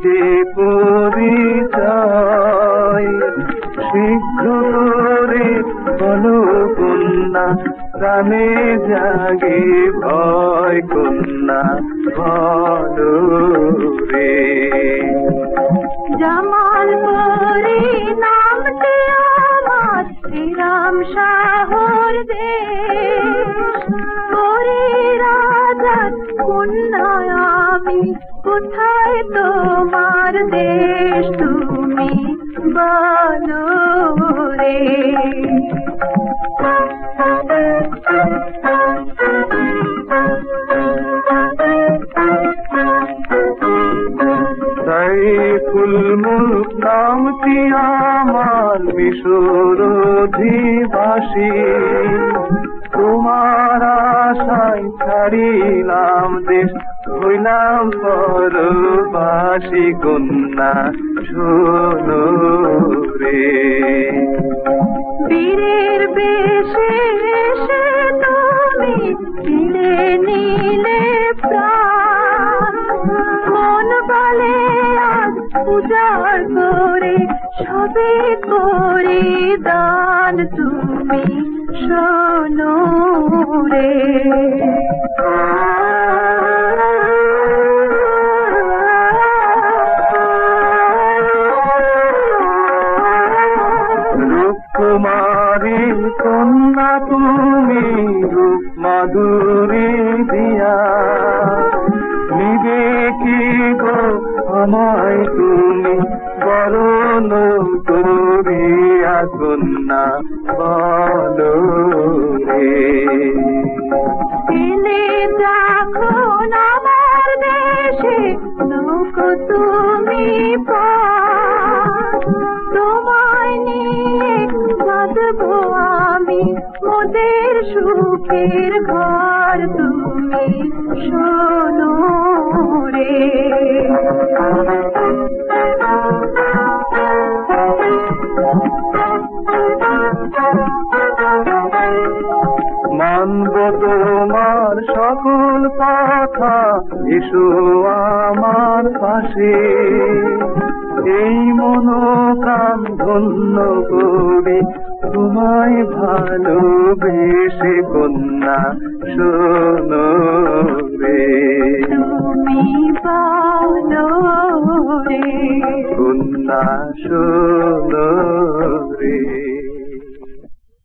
যে পরিচয় শীঘ্র করে বলো কন্যা প্রাণে জাগে ভয় কন্যা বলো রে জামালপুরি নামটি আমার শ্রীরাম শাহর দেশ ওরে রাজার কন্যা আমি কোথায় তোমার দেশ তুমি বলো রে সাইফুল মুলক নামটি আমার মিশর অধিবাসী তোমার আশায় ছাড়িলাম দেশ হইলাম পরবাসী কন্যা শোনো রে বীরের বেশে এসে তুমি কিনে নিলে প্রাণ মন বলে আজ উজাড় করে সবে করে দান তুমি শোনো রে রূপকুমারী কন্যা তুমি রূপ মাধুরী দিয়া নিবে কি গো আমায় তুমি বরণ করিয়া কন্যা বলো রে এলে যখন আমার দেশে লোক তুমি তোমায় নিয়ে বাঁধবো আমি মোদের সুখের ঘর তুমি শোনো রে মানব তোমার সকল কথা এসো আমার পাশে এই মনোকাম ধন্য করে তোমায় ভালোবেসে কন্যা শোনো রে তুমি বলো রে কন্যা শোনো রে।